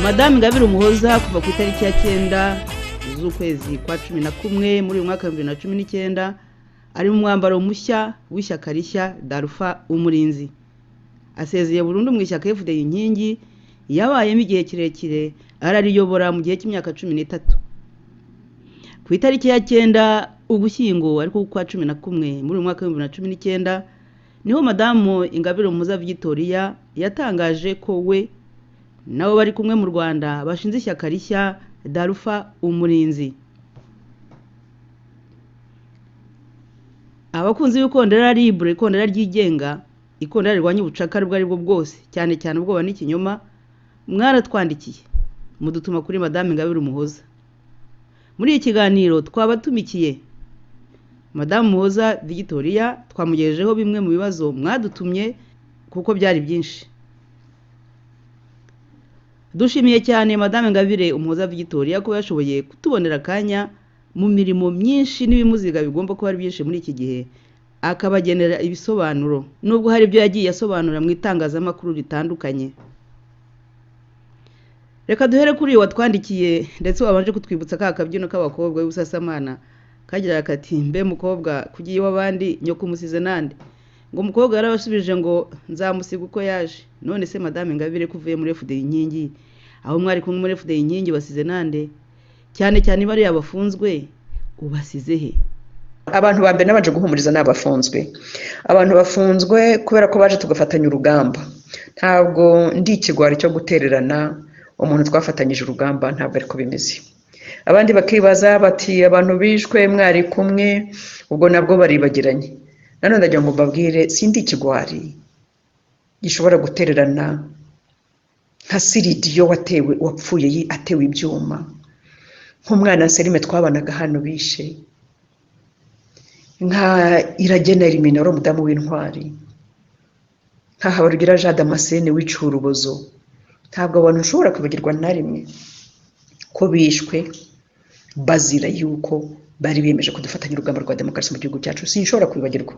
Madame INGABIRE UMUHOZA kuva ku itariki ya 9 z'ukwezi kwa 11 muri uyu mwaka wa 2019 ari mu mwambaro mushya w'ishyaka rishya Darufa umurinzi. Asezeye burundu mu ishyaka FDI inkingi yabayemo igihe kirekire arariyobora mu gihe cy'imyaka 13. Ku itariki ya 9 Ugushyingo ariko kwa 11 muri uyu mwaka wa 2019 niho Madame INGABIRE UMUHOZA Victoire yatangaje ko we nabo bari kumwe mu Rwanda bashinze ishyaka rishya Darufa umurinzi. Abakunzi b'ikondera libre, ikondera ryigenga, ikondera rirwanya ubucakara bwo ari bwo bwose, cyane cyane ubwoba n'ikinyoma, mwaratwandikiye mudutuma kuri Madame INGABIRE UMUHOZA. Muri iki kiganiro twabatumikiye Madame UMUHOZA Victoire, twamugejejeho bimwe mu bibazo mwadutumye kuko byari byinshi. Dushimiye cyane Madame INGABIRE UMUHOZA Victoire ko yashoboye kutubonera akanya mu mirimo myinshi n'ibimuziga bigomba kuba ari byinshi muri iki gihe, akabagenera ibisobanuro nubwo hari ibyo yagiye asobanura mu itangazamakuru ritandukanye. Reka duhere kuri watwandikiye ndetse wabanje kutwibutsa ka kabyino k'abakobwa y'ubusasamana kagira kati mbe mukobwa kugiye w'abandi nyoko musize nande, ngo umukobwa yarabasubije ngo nzamusiga uko yaje. None se Madame INGABIRE kuvuye muri FDI inkingi aho mwari kumwe muri FDI inkingi basize nande, cyane cyane bari yabafunzwe ubasize he? Abantu ba mbere nabanje guhumuriza n'abafunzwe. Abantu bafunzwe kubera ko baje tugafatanya urugamba. Ntabwo ndi ikigwari cyo gutererana umuntu twafatanyije urugamba, ntabwo ariko bimeze. Abandi bakibaza bati abantu bishwe mwari kumwe, ubwo nabwo baribagiranye. Nano ndagira ngo mbabwire sindi ikigwari gishobora gutererana nka Siridiyo wapfuye atewe ibyuma, nk'umwana Selime twabanaga hano bishe, nka Iragena Eliminoro mudamu w'intwari, nka Habarugira Jean Damascene wiciye urubozo. Ntabwo abantu ushobora kwibagirwa na rimwe ko bishwe bazira yuko bari biyemeje kudufatanya urugamba rwa demokarasi mu gihugu cyacu. Sinshobora kwibagirwa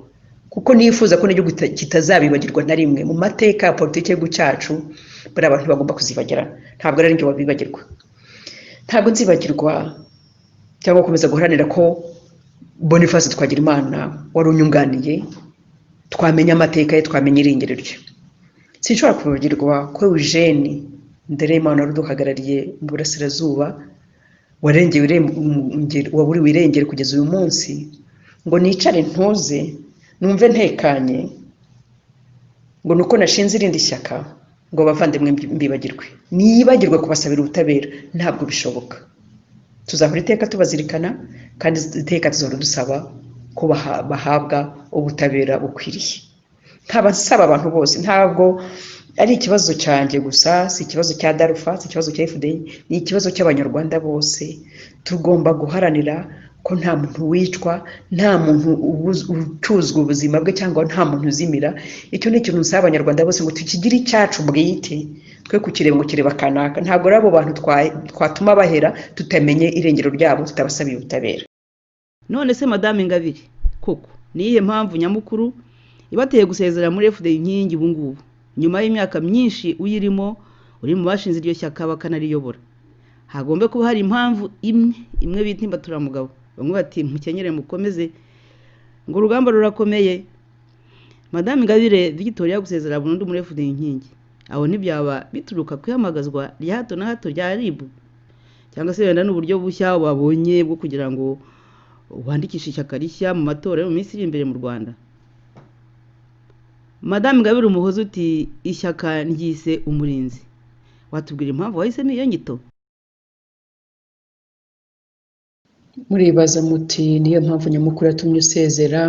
kuko nifuza ko n'igihugu kitazabibagirwa na rimwe mu mateka ya politiki y'igihugu cyacu. Bari abantu bagomba kuzibagira, ntabwo ari njye wabibagirwa. Ntabwo nzibagirwa cyangwa gukomeza guharanira ko Boniface Twagirimana wari unyunganiye twamenya amateka ye, twamenya irengero rye. Sinshobora kwibagirwa ko Eugene Ndereyimana wari uduhagarariye mu burasirazuba waburiwe irengero kugeza uyu munsi, ngo nicare ntuze numve ntekanye ngo nuko nashinze irindi shyaka ngo bavandimwe mbibagirwe, nibagirwe kubasabira ubutabera. Ntabwo bishoboka. Tuzahora iteka tubazirikana kandi iteka tuzahora dusaba ko bahabwa ubutabera bukwiriye. Nkaba nsaba abantu bose, ntabwo ari ikibazo cyanjye gusa, si ikibazo cya Darufa, si ikibazo cya FDI, ni ikibazo cy'abanyarwanda bose. Tugomba guharanira ko nta muntu wicwa, nta muntu ucuzwa ubuzima bwe cyangwa nta muntu uzimira. Icyo ni ikintu nsaba abanyarwanda bose ngo tukigire icyacu bwite, twe kukireba ngo kireba kanaka. Ntabwo ari abo bantu twatuma bahera tutamenye irengero ryabo, tutabasabiye ubutabera. None se Madame INGABIRE koko niye mpamvu nyamukuru ibateye gusezera muri FDI inkingi ubu ngubu nyuma y'imyaka myinshi uyirimo, uri mu bashinze iryo shyaka bakanariyobora? Hagombe kuba hari impamvu imwe bita imbaturamugabo. Bamwe bati mukenyere mukomeze ngo urugamba rurakomeye. Madame INGABIRE Victoire gusezera burundu muri FDI inkingi aho ntibyaba bituruka kwiyamagazwa rya hato na hato rya libre, cyangwa se wenda n'uburyo bushya babonye bwo kugira ngo wandikishe ishyaka rishya mu matora yo mu minsi iri imbere mu Rwanda? Madame INGABIRE UMUHOZA uti ishyaka ryise umurinzi, watubwira impamvu wahisemo iyo nyito? Muribaza muti niyo mpamvu nyamukuru yatumye usezera?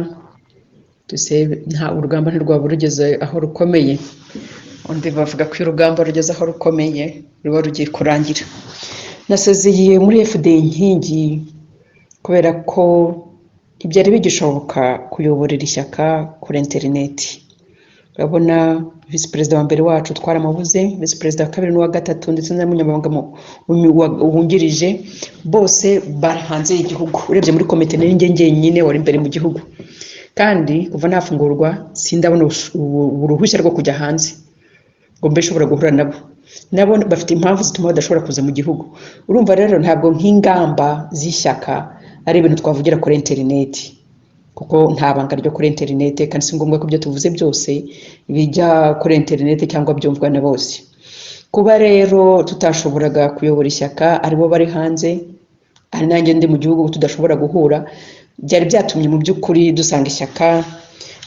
Nta urugamba ntirwaba rugeze aho rukomeye. Undi bavuga ko urugamba rugeze aho rukomeye ruba rugiye kurangira. Nasezeye muri FDI inkingi kubera ko ibyari bigishoboka kuyoborera ishyaka kuri interineti. Urabona Vice President wa mbere wacu twaramubuze, Vice President wa kabiri n'uwa gatatu ndetse n'umunyamabanga wungirije bose bari hanze y'igihugu. Urebye muri komite n'inge nyine wari imbere mu gihugu, kandi kuva nafungurwa sindabona uruhushya rwo kujya hanze ngo mbe shobora guhura nabo. nabo bafite impamvu zituma badashobora kuza mu gihugu. Urumva rero ntabwo nk'ingamba z'ishyaka ari ibintu twavugira kuri interineti, kuko nta banga ryo kuri interineti, kandi si ngombwa ko ibyo tuvuze byose bijya kuri interineti cyangwa byumvwa na bose. Kuba rero tutashoboraga kuyobora ishyaka aribo bari hanze, ari nanjye ndi mu gihugu tudashobora guhura, byari byatumye mu by'ukuri dusanga ishyaka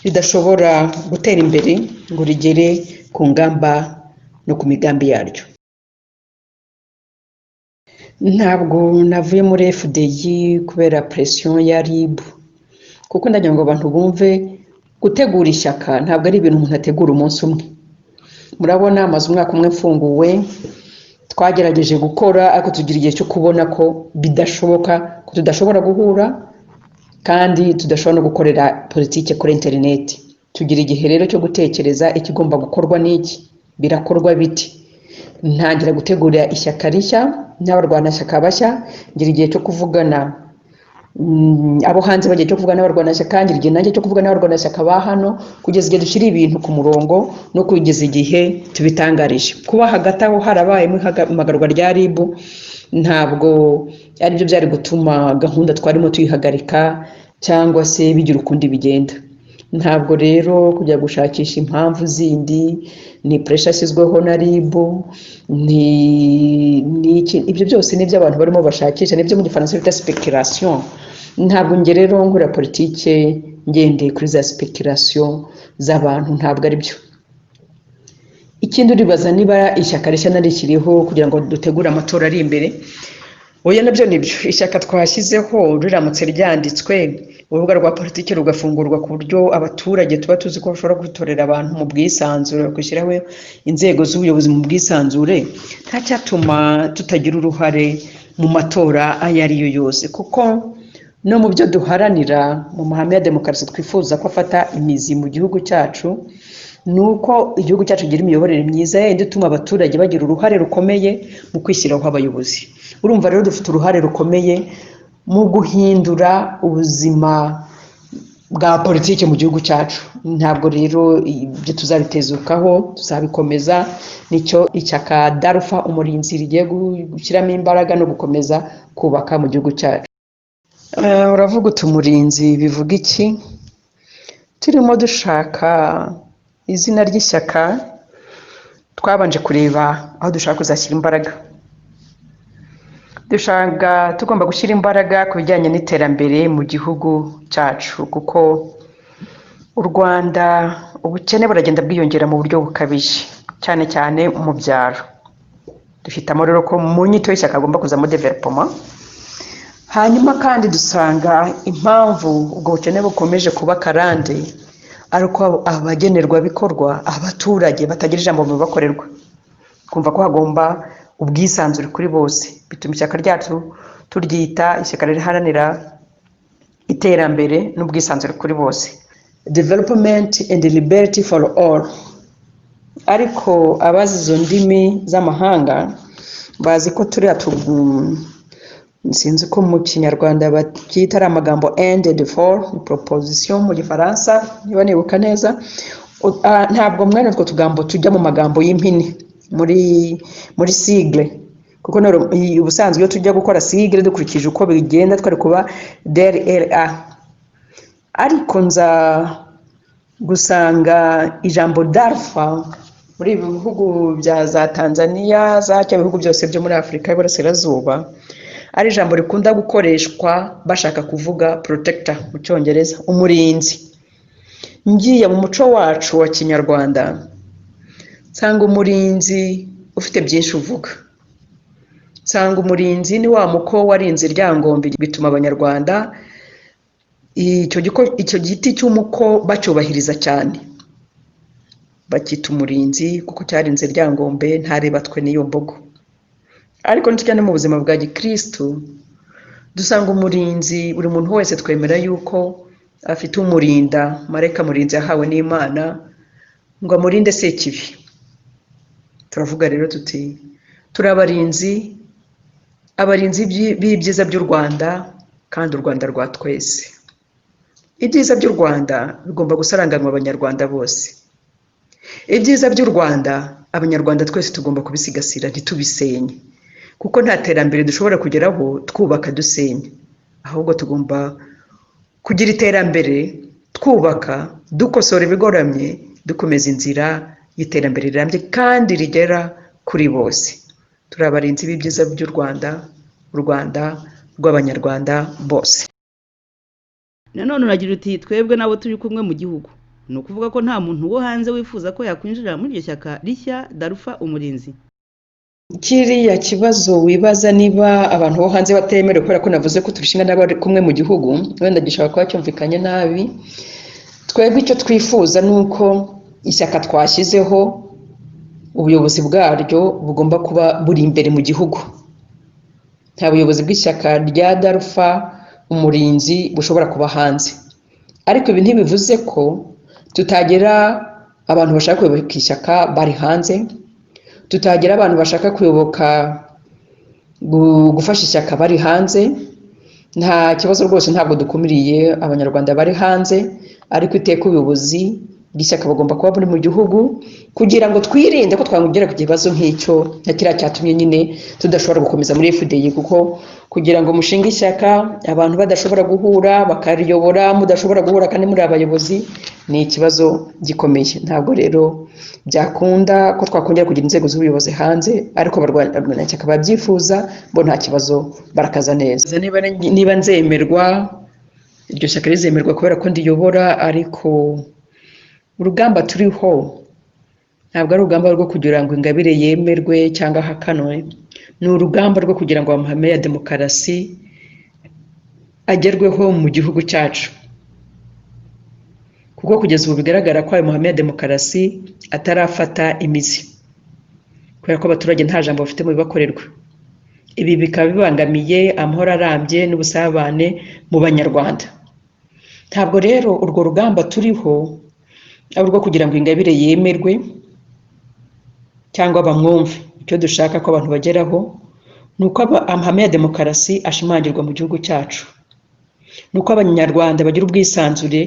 ridashobora gutera imbere ngo rigere ku ngamba no ku migambi yaryo. Ntabwo navuye muri FDI kubera pression ya RIB, kuko ndagira ngo abantu bumve gutegura ishyaka ntabwo ari ibintu umuntu ategura umunsi umwe. Murabona amaze umwaka umwe mfunguwe, twagerageje gukora ariko tugira igihe cyo kubona ko bidashoboka, ko tudashobora guhura kandi tudashobora no gukorera politike kuri interineti. Tugira igihe rero cyo gutekereza ikigomba gukorwa n'iki, birakorwa biti. Ntangira gutegura ishyaka rishya n'abarwanashyaka bashya, ngira igihe cyo kuvugana abo hanze bagiye cyo kuvugana n'abarwanashyaka, ngira igihe nanjye cyo kuvugana n'abarwanashyaka ba hano, kugeza igihe dushyira ibintu ku murongo no kugeza igihe tubitangarije. Kuba hagati aho harabayemo impagarwa rya RIB ntabwo ari byo byari gutuma gahunda twarimo tuyihagarika cyangwa se bigira ukundi bigenda. Ntabwo rero kujya gushakisha impamvu zindi, ni pressure ashyizweho na RIB, ibyo byose nibyo abantu barimo bashakisha, nibyo mu gifaransa bita speculation. Ntabwo nge rero nkora politike ngendeye kuri za speculation z'abantu, ntabwo ari byo. Ikindi uribaza niba ishyaka rishya narikiriho kugira ngo dutegure amatora ari imbere. Oya, nabyo nibyo. Ishyaka twashyizeho riramutse ryanditswe, urubuga rwa politiki rugafungurwa ku buryo abaturage tuba tuzi ko bashobora gutorera abantu mu bwisanzure, kwishyiraho inzego z'ubuyobozi mu bwisanzure, nta cyatuma tutagira uruhare mu matora ayo ari yo yose, kuko no mu byo duharanira mu mahame ya demokarasi twifuza ko afata imizi mu gihugu cyacu, nuko igihugu cyacu gira imiyoborere myiza yindi ituma abaturage bagira uruhare rukomeye mu kwishyiraho abayobozi. Urumva rero dufite uruhare rukomeye mu guhindura ubuzima bwa politiki mu gihugu cyacu. Ntabwo rero ibyo tuzabitezukaho, tuzabikomeza. Nicyo ishyaka Darufa umurinzi rigiye gushyiramo imbaraga no gukomeza kubaka mu gihugu cyacu. Uravuga uti umurinzi bivuga iki? Turimo dushaka izina ry'ishyaka, twabanje kureba aho dushaka kuzashyira imbaraga. Tugomba gushyira imbaraga ku bijyanye n'iterambere mu gihugu cyacu, kuko u Rwanda ubukene buragenda bwiyongera mu buryo bukabije, cyane cyane mu byaro. Dufitamo rero ko mu nyito y'ishyaka agomba kuzamo development. Hanyuma kandi dusanga impamvu ubwo bukene bukomeje kuba karande ari uko abagenerwabikorwa, abaturage batagira ijambo mu bibakorerwa. Kumva ko hagomba ubwisanzure kuri bose, bituma ishyaka ryacu turyita ishyaka riharanira iterambere n'ubwisanzure kuri bose, development and liberty for all. Ariko abazi izo ndimi z'amahanga bazi ko turiya sinzi ko mu kinyarwanda bakita ari amagambo and for proposition mu gifaransa niba nibuka neza. Ntabwo mwene utwo tugambo tujya mu magambo y'impini muri sigle, kuko ubusanzwe iyo tujya gukora sigle dukurikije uko bigenda twari kuba DRLA, ariko nza gusanga ijambo Darfa muri ibi bihugu bya za Tanzania, za bihugu byose byo muri Afurika y'Iburasirazuba ari ijambo rikunda gukoreshwa bashaka kuvuga protector mu Cyongereza, umurinzi. Ngiye mu muco wacu wa Kinyarwanda nsanga umurinzi ufite byinshi uvuga. Nsanga umurinzi ni wa muko warinze ryangombe, bituma abanyarwanda icyo giti cy'umuko bacyubahiriza cyane, bakita umurinzi kuko cyarinze ryangombe ntarebatwe n'iyo mbogo. Ariko nitujyane mu buzima bwa gikristo dusanga umurinzi, buri muntu wese twemera yuko afite umurinda, marayika murinzi yahawe n'Imana ngo amurinde sekibi. Turavuga rero tuti turabarinzi, abarinzi b'ibyiza by'u Rwanda, kandi u Rwanda rwa twese. Ibyiza by'u Rwanda bigomba gusaranganwa abanyarwanda bose. Ibyiza by'u Rwanda abanyarwanda twese tugomba kubisigasira ntitubisenye, kuko nta terambere dushobora kugeraho twubaka dusenya, ahubwo tugomba kugira iterambere twubaka dukosora ibigoramye, dukomeza inzira y'iterambere rirambye kandi rigera kuri bose. Turi abarinzi b'ibyiza by'u Rwanda, u Rwanda rw'abanyarwanda bose. nanone uragira uti twebwe nabo turi kumwe mu gihugu, ni ukuvuga ko nta muntu wo hanze wifuza ko yakwinjira muri iryo shyaka rishya darufa umurinzi. Kiriya kibazo wibaza niba abantu bo hanze batemerewe kubera ko navuze ko turushinga n'abari kumwe mu gihugu, wenda gishobora kuba cyumvikanye nabi. Twebwe icyo twifuza ni uko ishyaka twashyizeho ubuyobozi bwaryo bugomba kuba buri imbere mu gihugu. Nta buyobozi bw'ishyaka rya darufa umurinzi bushobora kuba hanze, ariko ibi ntibivuze ko tutagira abantu bashaka kuyoboka ishyaka bari hanze, tutagira abantu bashaka kuyoboka gufasha ishyaka bari hanze. Nta kibazo rwose, ntabwo dukumiriye abanyarwanda bari hanze, ariko iteka ubuyobozi bw'ishyaka bagomba kuba buri mu gihugu kugira ngo twirinde ko twamugera ku kibazo nk'icyo nka kiriya cyatumye nyine tudashobora gukomeza muri FDI, kuko kugira ngo mushinge ishyaka abantu badashobora guhura bakariyobora, mudashobora guhura kandi muri abayobozi, ni ikibazo gikomeye. Ntabwo rero byakunda ko twakongera kugira inzego z'ubuyobozi hanze, ariko abarwanashyaka babyifuza bo nta kibazo barakaza neza. Niba nzemerwa, iryo shyaka rizemerwa kubera ko ndiyobora, ariko urugamba turiho ntabwo ari urugamba rwo kugira ngo Ingabire yemerwe cyangwa ahakanwe, ni urugamba rwo kugira ngo amahame ya demokarasi agerweho mu gihugu cyacu, kuko kugeza ubu bigaragara ko ayo mahame ya demokarasi atarafata imizi, kubera ko abaturage nta jambo bafite mu bibakorerwa. Ibi bikaba bibangamiye amahoro arambye n'ubusabane mu banyarwanda. Ntabwo rero urwo rugamba turiho ari urwo kugira ngo Ingabire yemerwe cyangwa bamwumve. Icyo dushaka ko abantu bageraho ni uko amahame ya demokarasi ashimangirwa mu gihugu cyacu, ni uko abanyarwanda bagira ubwisanzure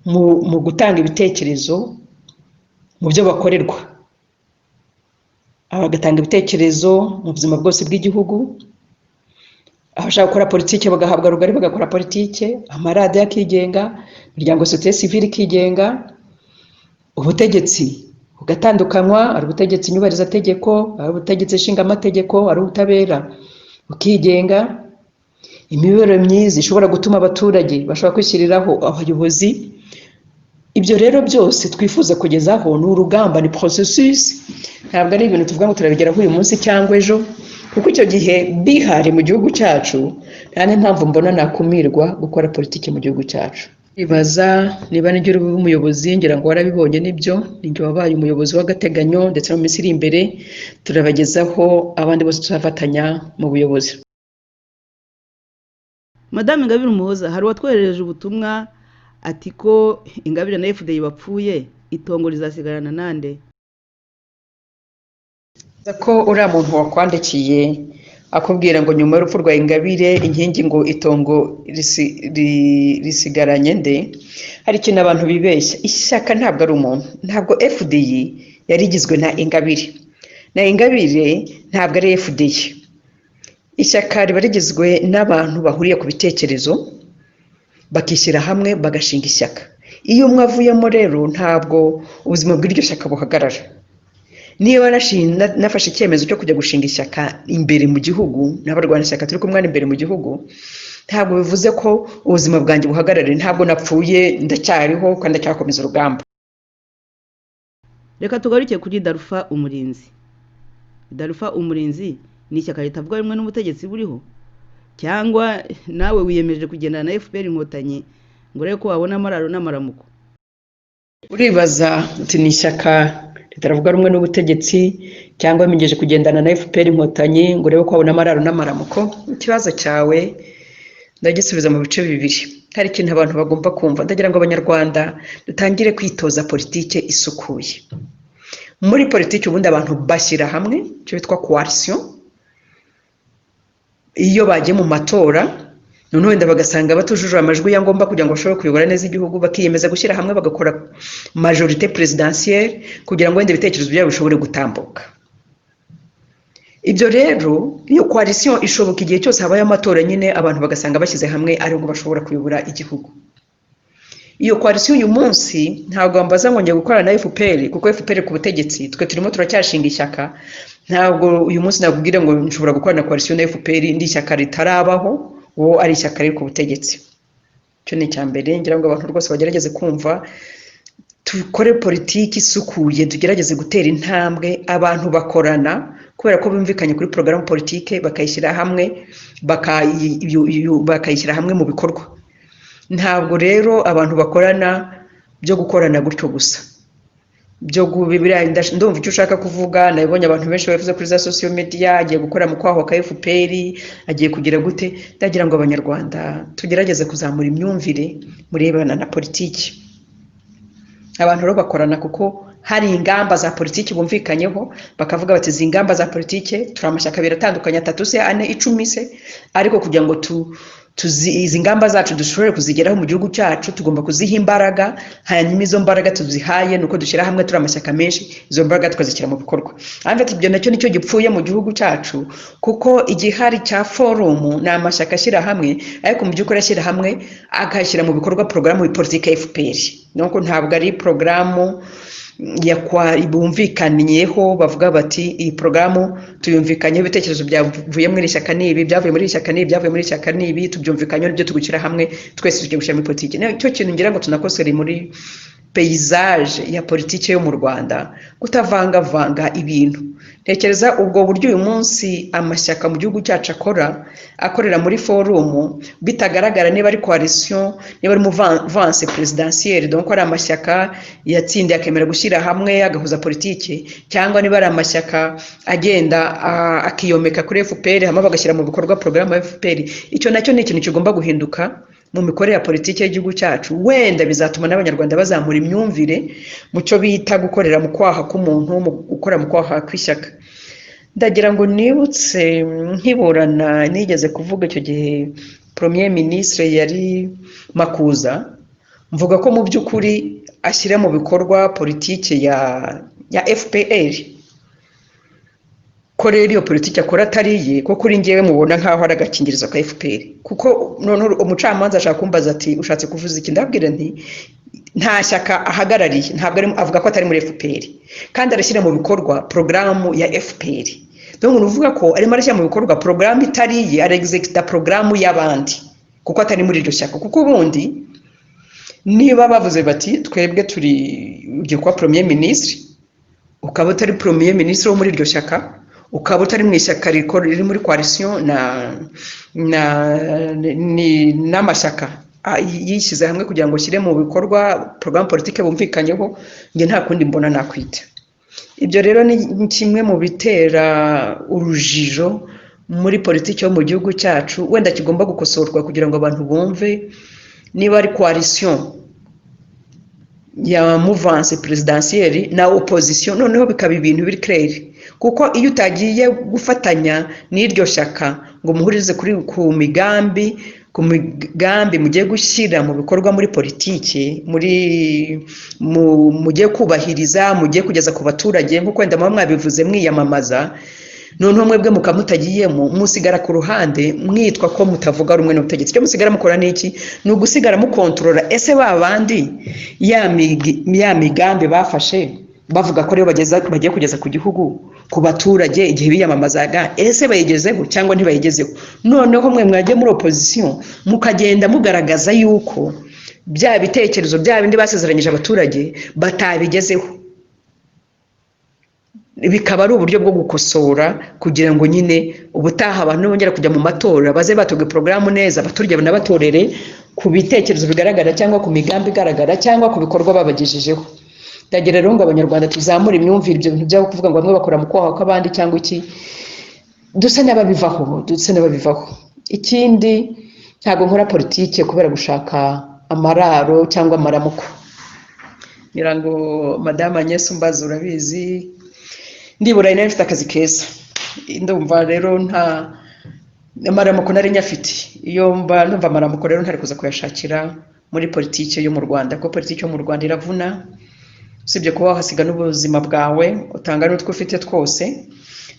mu gutanga ibitekerezo mu byo bakorerwa, bagatanga ibitekerezo mu buzima bwose bw'igihugu. Abashaka gukora politiki bagahabwa rugari bagakora politiki, amaradiyo akigenga, imiryango sosiyete sivile ikigenga, ubutegetsi bugatandukanywa, ari ubutegetsi nyubahirizategeko, ari ubutegetsi nshingamategeko, ari ubutabera bukigenga, imibereho myiza ishobora gutuma abaturage bashobora kwishyiriraho abayobozi. Ibyo rero byose twifuza kugezaho ni urugamba, ni processus, ntabwo ari ibintu tuvuga ngo turabigeraho uyu munsi cyangwa ejo, kuko icyo gihe bihari mu gihugu cyacu nta n'impamvu mbona nakumirwa gukora politiki mu gihugu cyacu. Ibaza niba n'igihe uri umuyobozi, ngira ngo warabibonye, nibyo ninjye wabaye umuyobozi w'agateganyo, ndetse no mu minsi iri imbere turabagezaho abandi bose tuzafatanya mu buyobozi. Madame Ingabire Umuhoza, hari uwatwoherereje ubutumwa ati ko Ingabire na FDI bapfuye, itongo rizasigarana nande? Ko uriya muntu wakwandikiye akubwira ngo nyuma y'urupfu rwa Ingabire inkingi ngo itongo risigaranye nde, hari ikintu abantu bibeshya. Ishyaka ntabwo ari umuntu, ntabwo FDI yari igizwe na Ingabire, na Ingabire ntabwo ari FDI. Ishyaka riba rigizwe n'abantu bahuriye ku bitekerezo bakishyira hamwe bagashinga ishyaka. Iyo umwe avuyemo rero ntabwo ubuzima bw'iryo shyaka buhagarara. Niba nafashe icyemezo cyo kujya gushinga ishyaka imbere mu gihugu, n'abarwanashyaka turi kumwe imbere mu gihugu, ntabwo bivuze ko ubuzima bwanjye buhagarare. Ntabwo napfuye, ndacyariho kandi ndacyakomeza urugamba. Reka tugaruke kuri darufa umurinzi. Darufa umurinzi ni ishyaka ritavuga rimwe n'ubutegetsi buriho, cyangwa nawe wiyemeje kugendana na FPR inkotanyi ngo rero ko wabona amararo n'amaramuko? Uribaza uti ni ishyaka ritaravuga rumwe n'ubutegetsi cyangwa bimejeje kugendana na FPR inkotanyi ngo rero ko wabona amararo n'amaramuko? Ikibazo cyawe ndagisubiza mu bice bibiri. Hari ikintu abantu bagomba kumva. Ndagira ngo abanyarwanda dutangire kwitoza politike isukuye. Muri politiki ubundi abantu bashyira hamwe, icyo bitwa coalition. Iyo bagiye mu matora none wenda bagasanga batujuje amajwi ya ngomba kugira ngo bashobore kuyobora neza igihugu, bakiyemeza gushyira hamwe bagakora majorité présidentielle kugira ngo wenda ibitekerezo byabo bishobore gutambuka. Ibyo rero iyo coalition ishoboka igihe cyose habaye amatora nyine abantu bagasanga bashyize hamwe ari ngo bashobora kuyobora igihugu. Iyo coalition uyu munsi ntabwo ambaza ngo ngiye gukorana na FPR kuko FPR ku butegetsi twe turimo turacyashinga ishyaka. Ntabwo uyu munsi nakubwira ngo nshobora gukorana na coalition na FPR ndi ishyaka ritarabaho wo ari ishyaka riri ku butegetsi. Cyo ni cyambere ngira ngo abantu rwose bagerageze kumva tukore politiki isukuye, tugerageze gutera intambwe abantu bakorana kubera ko bumvikanye kuri programme politique bakayishyira hamwe bakayishyira hamwe mu bikorwa. Ntabwo rero abantu bakorana byo gukorana gutyo gusa byo ndumva icyo ushaka kuvuga. Nabonye abantu benshi bavuze kuri za social media agiye gukora mu kwaho ka FPR agiye kugira gute. Ndagira ngo abanyarwanda tugerageze kuzamura imyumvire murebana na politiki. Abantu rero bakorana kuko hari ingamba za politiki bumvikanyeho bakavuga bati izi ngamba za politiki turi amashyaka biratandukanye 3 se 4 10 se, ariko kugira ngo izi ngamba zacu dushobore kuzigeraho mu gihugu cyacu tugomba kuziha imbaraga, hanyuma izo mbaraga tuzihaye nuko dushyira hamwe turi amashyaka menshi, izo mbaraga tukazishyira mu bikorwa. Anga ibyo nacyo nicyo gipfuye mu gihugu cyacu kuko igihari cya forum na amashyaka ashyira hamwe, ariko mu by'ukuri ashyira hamwe akashyira mu bikorwa programme politique FPR. Nuko ntabwo ari programme bumvikanyeho bavuga bati iyi programu tuyumvikanyeho ibitekerezo byavuye muri ishyaka nibi byavuye muri ishyaka nibi byavuye muri ishyaka nibi tubyumvikanyeho n'ibyo tugukira hamwe twese tujye gushyira muri politiki. Cyo kintu ngira ngo tunakosere muri paysage ya politiki yo mu Rwanda kutavanga ibintu. Ntekereza ubwo buryo uyu munsi amashyaka mu gihugu cyacu akorera muri forum bitagaragara niba ari coalition niba ari mouvance présidentielle, donc ari amashyaka yatsindiye akemera gushyira hamwe agahuza politiki, cyangwa niba ari amashyaka agenda akiyomeka kuri FPR hama bagashyira mu bikorwa programme ya FPR. Icyo nacyo ni ikintu kigomba guhinduka mu mikorere ya politiki y'igihugu cyacu. Wenda bizatuma n'abanyarwanda bazamura imyumvire mu cyo bita gukorera mu kwaha k'umuntu, mu gukora mu kwaha kw'ishyaka. Ndagira ngo nibutse nkiburana nigeze kuvuga icyo gihe Premier Ministre yari Makuza, mvuga ko mu by'ukuri ashyira mu bikorwa politiki ya FPR. Ko rero iyo politiki akora atariye ko kuri ngewe mubona nkaho ari agakingirizo ka FPR, kuko none umucamanza ashaka kumbaza ati ushatse kuvuza iki? Ndabwira nti nta shyaka ahagarariye, ntabwo avuga ko atari muri FPR kandi arashyira mu bikorwa programme ya FPR. Donc nuvuga ko arimo arashyira mu bikorwa programme itariye, ari executa programme y'abandi kuko atari muri iryo shyaka. Kuko ubundi niba bavuze bati twebwe turi ugiye kuba Premier Ministre, ukaba utari Premier Ministre wo muri iryo shyaka, ukaba utari mu ishyaka riri muri coalition n'amashyaka yishyize hamwe kugira ngo shyire mu bikorwa programme politique bumvikanyeho, nge nta kundi mbona nakwita. Ibyo rero ni kimwe mu bitera urujijo muri politiki yo mu gihugu cyacu, wenda kigomba gukosorwa kugira ngo abantu bumve niba ari coalition ya mouvance présidentielle na opposition, noneho bikaba ibintu biri clair. Kuko iyo utagiye gufatanya n'iryo shyaka ngo muhurize ku migambi mugiye gushyira mu bikorwa muri politiki, mugiye kubahiriza, mugiye kugeza ku baturage nk'uko wenda mwabivuze mwiyamamaza, noneho mwebwe mukamutagiyemo musigara ku ruhande mwitwa ko mutavuga rumwe n'ubutegetsi. Cyo musigara mukora niki? Ni ugusigara mukontorora ese babandi ya migambi bafashe bavuga ko rero bagiye kugeza ku gihugu ku baturage igihe biyamamazaga, ese bayigezeho cyangwa ntibayigezeho? Noneho mwe mwagiye muri opposition mukagenda mugaragaza yuko bya bitekerezo bya bindi basezeranyije abaturage batabigezeho. Bikaba ari uburyo bwo gukosora kugira ngo nyine ubutaha abantu bongera kujya mu matora baze batoge programme neza, abaturage banabatorere ku bitekerezo bigaragara cyangwa ku migambi igaragara cyangwa ku bikorwa babagejejeho. Ndagira rero ngo abanyarwanda tuzamura imyumvire ibyo bintu byo kuvuga ngo bamwe bakora mu kwaha kw'abandi cyangwa iki, dusa n'ababivaho. Ikindi ntabwo nkora politiki kubera gushaka amararo cyangwa amaramuko. Ngira ngo Madame Agnès Mbazi urabizi ndibura ine mfite akazi keza, ndumva rero amaramuko nari nyafite iyo mba numva amaramuko rero ntari kuza kuyashakira muri politiki yo mu Rwanda kuko politiki yo mu Rwanda iravuna usibye kuba wahasiga n'ubuzima bwawe utanga n'utwo ufite twose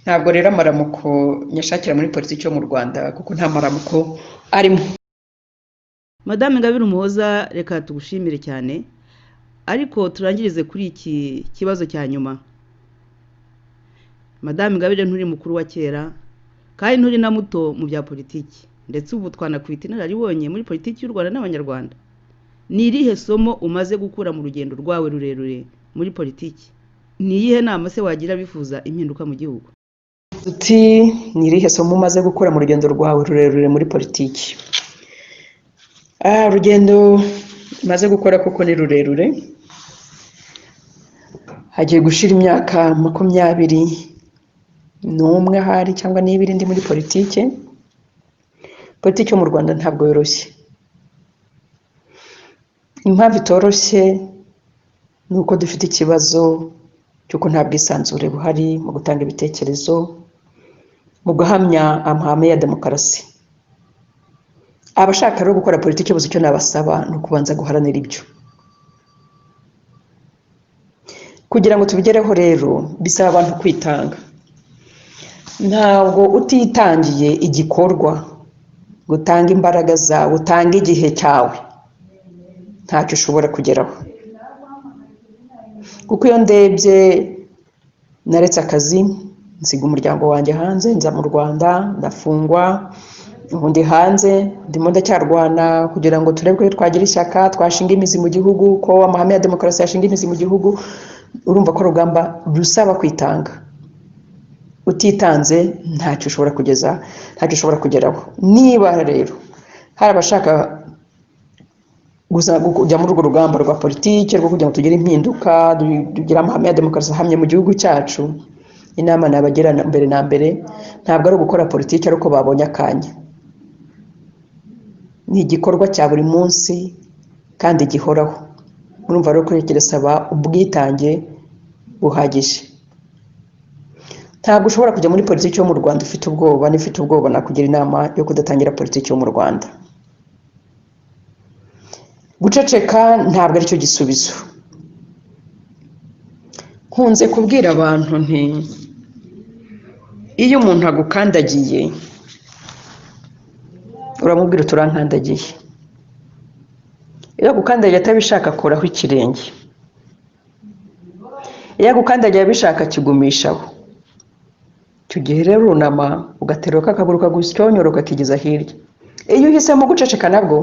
ntabwo rero amaramuko nyashakira muri politiki yo mu Rwanda kuko nta maramuko arimo. Madame Ingabire Umuhoza reka tugushimire cyane ariko turangirize kuri iki kibazo cya nyuma. Madame Ingabire nturi mukuru wa kera kandi nturi na muto mu bya politiki ndetse ubu twanakwita inararibonye muri politiki y'u Rwanda n'abanyarwanda. Ni irihe somo umaze gukura mu rugendo rwawe rurerure muri politiki? Ni iyihe nama se wagira bifuza impinduka mu gihugu? Uti ni irihe somo umaze gukura mu rugendo rwawe rurerure muri politiki? Urugendo maze gukora koko ni rurerure. Hagiye gushira imyaka 21 ahari cyangwa n'ibiri ndi muri politiki. Politiki yo mu Rwanda ntabwo yoroshye. Impamvu itoroshye ni uko dufite ikibazo cy'uko nta bwisanzure buhari mu gutanga ibitekerezo mu guhamya amahame ya demokarasi. Abashaka rero gukora politiki bose icyo nabasaba ni ukubanza guharanira ibyo. Kugira ngo tubigereho rero bisaba abantu kwitanga. Ntabwo utitangiye igikorwa gutanga imbaraga zawe utanga igihe cyawe ntacyo ushobora kugeraho. Kuko iyo ndebye naretse akazi nsiga umuryango wanjye hanze nza mu Rwanda ndafungwa ubundi hanze ndimo ndacyarwana kugira ngo turebe ko twagira ishyaka twashinga imizi mu gihugu ko amahame ya demokarasi yashinga imizi mu gihugu. Urumva ko rugamba rusaba kwitanga. Utitanze ntacyo ushobora kugeza ntacyo ushobora kugeraho. Niba rero hari abashaka kujya muri urwo rugamba rwa politiki rwo kugira ngo tugire impinduka tugira amahame ya demokarasi ahamye mu gihugu cyacu, inama nabagira mbere na mbere ntabwo ari gukora politiki ariko babonye akanya. Ni igikorwa cya buri munsi kandi gihoraho. Urumva rero ko kirasaba ubwitange buhagije. Ntabwo ushobora kujya muri politiki yo mu Rwanda ufite ubwoba. Nifite ubwoba nakugira inama yo kudatangira politiki yo mu Rwanda. Guceceka ntabwo ari cyo gisubizo. Nkunze kubwira abantu nti iyo umuntu agukandagiye uramubwira uturankandagiye. Iyo agukandagiye atabishaka koraho ikirenge. Iyo agukandagiye abishaka kigumishaho. Icyo gihe rero urunama ugateruka akaguru kagusyonyora ukakigeza hirya. Iyo uhisemo guceceka nabwo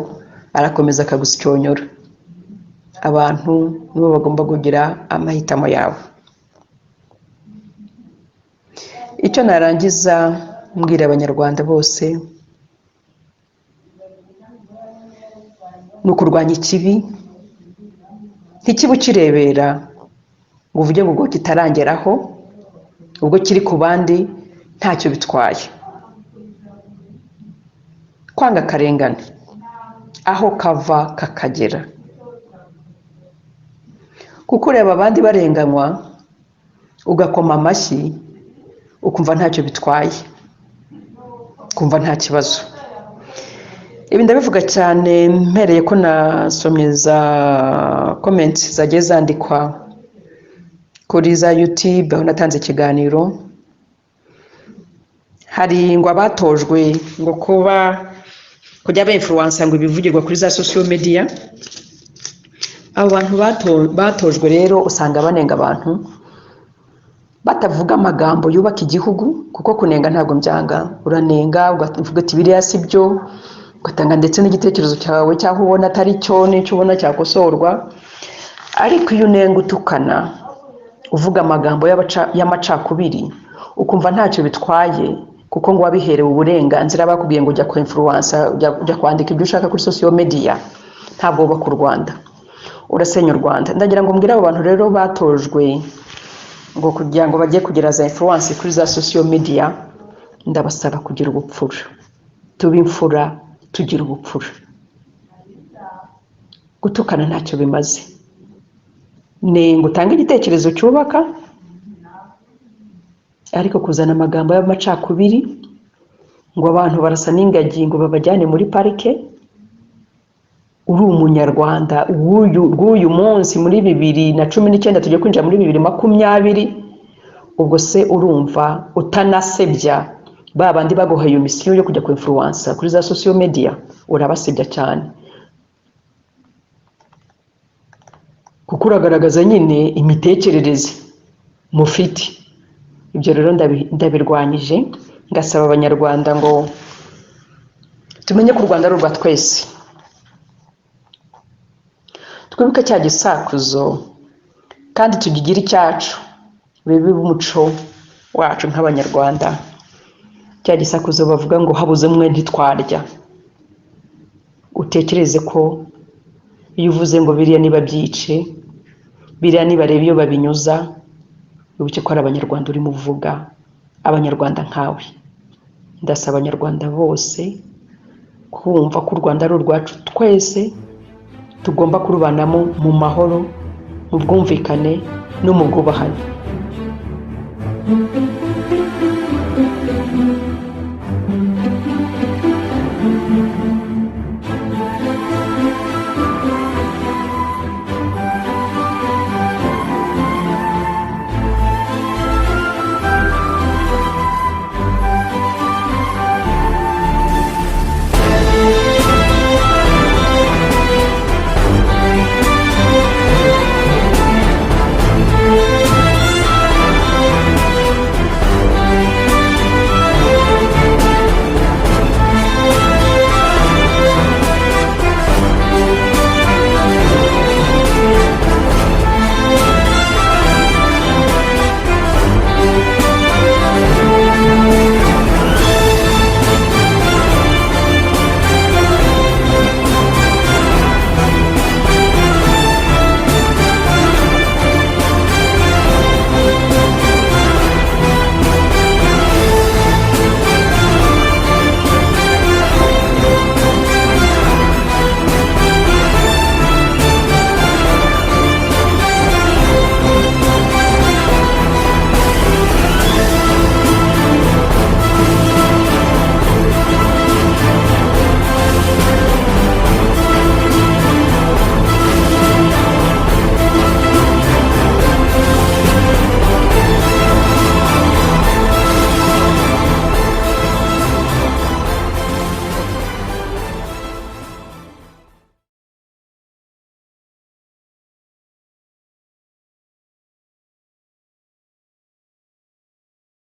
arakomeza akagusyonyora. Abantu nibo bagomba kugira amahitamo yabo. Icyo narangiza mbwira abanyarwanda bose ni ukurwanya ikibi. Ntikibe ukirebera ngo uvuge ngo kitarangeraho ubwo kiri ku bandi ntacyo bitwaye. Kwanga akarengane aho kava kakagera. Kuko ureba abandi barenganywa ugakoma amashyi ukumva ntacyo bitwaye, kumva nta kibazo. Ibi ndabivuga cyane mpereye ko nasomye za comments zagiye zandikwa kuri za YouTube aho natanze ikiganiro. Hari ngo abatojwe ngo kujya ba influencer ngo ibivugirwa kuri za social media. Abo bantu batojwe rero usanga banenga abantu batavuga amagambo yubaka igihugu kuko kunenga ntabwo mbyanga. Uranenga uvuga ati biriya si byo ugatanga ndetse n'igitekerezo cyawe cyaho ubona atari cyo n'icyo ubona cyakosorwa. Ariko iyo unenga utukana uvuga amagambo y'amacakubiri ukumva ntacyo bitwaye kuko ngo wabiherewe uburenganzira bakubwiye ngo ujya ku influencer ujya kwandika ibyo ushaka kuri social media, ntabwo bubaka u Rwanda, urasenya u Rwanda. Ndagira ngo mbwire abo bantu rero batojwe ngo kugira ngo bajye kugira za influence kuri za social media, ndabasaba kugira ubupfura. Tuba imfura tugira ubupfura. Gutukana ntacyo bimaze. Ni ngutanga igitekerezo cyubaka ariko kuzana amagambo y'amacakubiri ngo abantu barasa n'ingagi ngo babajyane muri parike, uri umunyarwanda w'uyu munsi muri 2019 tugiye kwinjira muri 2020, ubwo se urumva utanasebya babandi baguha iyo misiyo yo kujya ku influencer kuri za social media? Urabasebya cyane kuko uragaragaza nyine imitekerereze mufite. Ibyo rero ndabirwanyije, ngasaba abanyarwanda ngo tumenye ko u Rwanda ari urwa twese, twibuke cya gisakuzo kandi tugigire icyacu, bibe umuco wacu nk'abanyarwanda. Cya gisakuzo bavuga ngo habuze umwe ntitwarya. Utekereze ko iyo uvuze ngo biriya niba byice, biriya niba reba iyo babinyuza, wibuke ko ari abanyarwanda urimo uvuga, abanyarwanda nkawe. Ndasaba abanyarwanda bose kumva ko u Rwanda ari urwacu twese, tugomba kurubanamo mu mahoro, mu bwumvikane no mu bwubahane.